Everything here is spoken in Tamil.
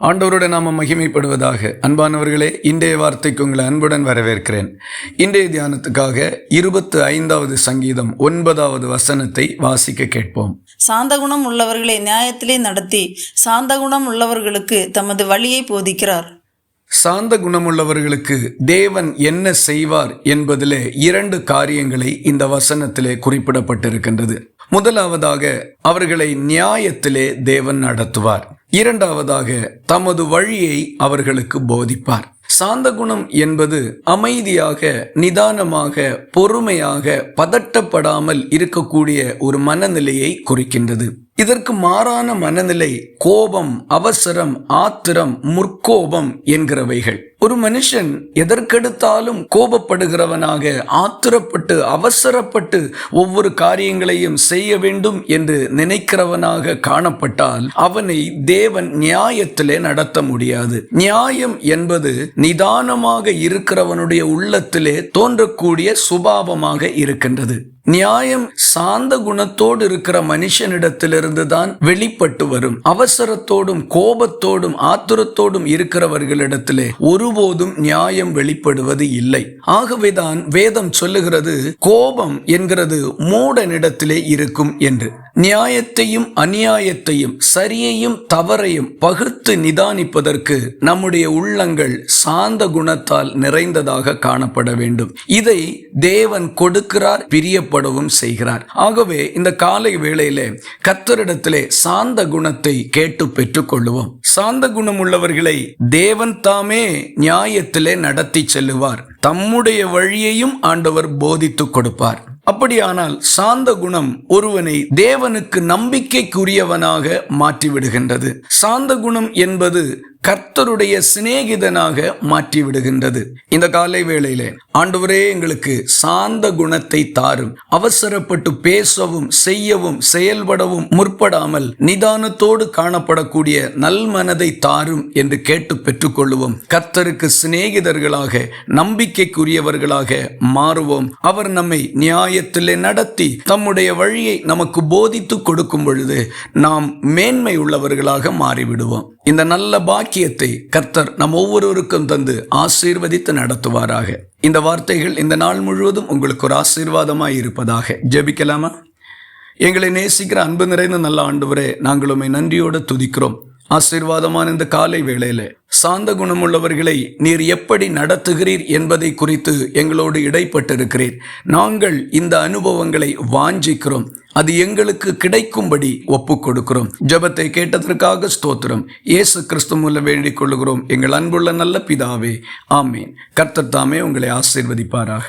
ஆண்டவருடைய நாமம் மகிமைப்படுவதாக. அன்பானவர்களே, இன்றைய வார்த்தைக்கு உங்களை அன்புடன் வரவேற்கிறேன். இன்றைய தியானத்துக்காக 25வது சங்கீதம் 9வது வசனத்தை வாசிக்க கேட்போம். சாந்த குணம் உள்ளவர்களை நியாயத்திலே நடத்தி சாந்த குணம் உள்ளவர்களுக்கு தமது வழியை போதிக்கிறார். சாந்த குணமுள்ளவர்களுக்கு தேவன் என்ன செய்வார் என்பதிலே 2 காரியங்களை இந்த வசனத்திலே குறிப்பிடப்பட்டிருக்கின்றது. முதலாவதாக, அவர்களை நியாயத்திலே தேவன் நடத்துவார். இரண்டாவதாக, தமது வழியை அவர்களுக்கு போதிப்பார். சாந்த குணம் என்பது அமைதியாக, நிதானமாக, பொறுமையாக, பதட்டப்படாமல் இருக்கக்கூடிய ஒரு மனநிலையை குறிக்கின்றது. இதற்கு மாறான மனநிலை கோபம், அவசரம், ஆத்திரம், முற்கோபம் என்கிறவைகள். ஒரு மனுஷன் எதற்கெடுத்தாலும் கோபப்படுகிறவனாக, ஆத்திரப்பட்டு அவசரப்பட்டு ஒவ்வொரு காரியங்களையும் செய்ய வேண்டும் என்று நினைக்கிறவனாக காணப்பட்டால் அவனை தேவன் நியாயத்திலே நடத்த முடியாது. நியாயம் என்பது நிதானமாக இருக்கிறவனுடைய உள்ளத்திலே தோன்றக்கூடிய சுபாவமாக இருக்கின்றது. நியாயம் சாந்த குணத்தோடு இருக்கிற மனுஷனிடத்திலிருந்து தான் வெளிப்பட்டு வரும். அவசரத்தோடும் கோபத்தோடும் ஆத்திரத்தோடும் இருக்கிறவர்களிடத்திலே ஒருபோதும் நியாயம் வெளிப்படுவது இல்லை. ஆகவேதான் வேதம் சொல்லுகிறது, கோபம் என்கிறது மூடனிடத்திலே இருக்கும் என்று. நியாயத்தையும் அநியாயத்தையும், சரியையும் தவறையும் பகுத்து நிதானிப்பதற்கு நம்முடைய உள்ளங்கள் சாந்த குணத்தால் நிறைந்ததாக காணப்பட வேண்டும். இதை தேவன் கொடுக்கிறார், பிரியப்படவும் செய்கிறார். ஆகவே இந்த காலை வேளையிலே கர்த்தரிடத்திலே சாந்த குணத்தை கேட்டு பெற்றுக் கொள்ளுவோம். சாந்த குணம் உள்ளவர்களை தேவன் தாமே நியாயத்திலே நடத்தி செல்லுவார். தம்முடைய வழியையும் ஆண்டவர் போதித்து கொடுப்பார். அப்படியானால் சாந்த குணம் ஒருவனை தேவனுக்கு நம்பிக்கைக்குரியவனாக மாற்றிவிடுகின்றது. சாந்த குணம் என்பது கர்த்தருடைய சிநேகிதனாக மாற்றிவிடுகின்றது. இந்த காலை வேளையிலே ஆண்டவரே எங்களுக்கு சாந்த குணத்தை தாரும். அவசரப்பட்டு பேசவும் செய்யவும் செயல்படவும் முற்படாமல் நிதானத்தோடு காணப்படக்கூடிய நல்மனதை தாரும் என்று கேட்டு பெற்றுக்கொள்ளுவோம். கர்த்தருக்கு சிநேகிதர்களாக, நம்பிக்கைக்குரியவர்களாக மாறுவோம். அவர் நம்மை நியாயத்திலே நடத்தி தம்முடைய வழியை நமக்கு போதித்து கொடுக்கும் பொழுது நாம் மேன்மை உள்ளவர்களாக மாறிவிடுவோம். இந்த நல்ல பாக்கியத்தை கர்த்தர் நம் ஒவ்வொருவருக்கும் தந்து ஆசீர்வதித்து நடத்துவாராக. இந்த வார்த்தைகள் இந்த நாள் முழுவதும் உங்களுக்கு ஒரு ஆசீர்வாதமாய் இருப்பதாக. ஜெபிக்கலாமா? எங்களை நேசிக்கிற அன்பு நிறைந்த நல்ல ஆண்டவரே, நாங்கள் உம்மை நன்றியோடு துதிக்கிறோம். ஆசீர்வாதமான இந்த காலை வேளையில சாந்த குணமுள்ளவர்களை நீர் எப்படி நடத்துகிறீர் என்பதை குறித்து எங்களோடு இடைப்பட்டிருக்கிறீர். நாங்கள் இந்த அனுபவங்களை வாஞ்சிக்கிறோம். அது எங்களுக்கு கிடைக்கும்படி ஒப்புக் கொடுக்கிறோம். ஜெபத்தை கேட்டதற்காக ஸ்தோத்திரம். இயேசு கிறிஸ்து மூலம் வேண்டிக் கொள்ளுகிறோம் எங்கள் அன்புள்ள நல்ல பிதாவே, ஆமேன். கர்த்தர் தாமே உங்களை ஆசீர்வதிப்பாராக.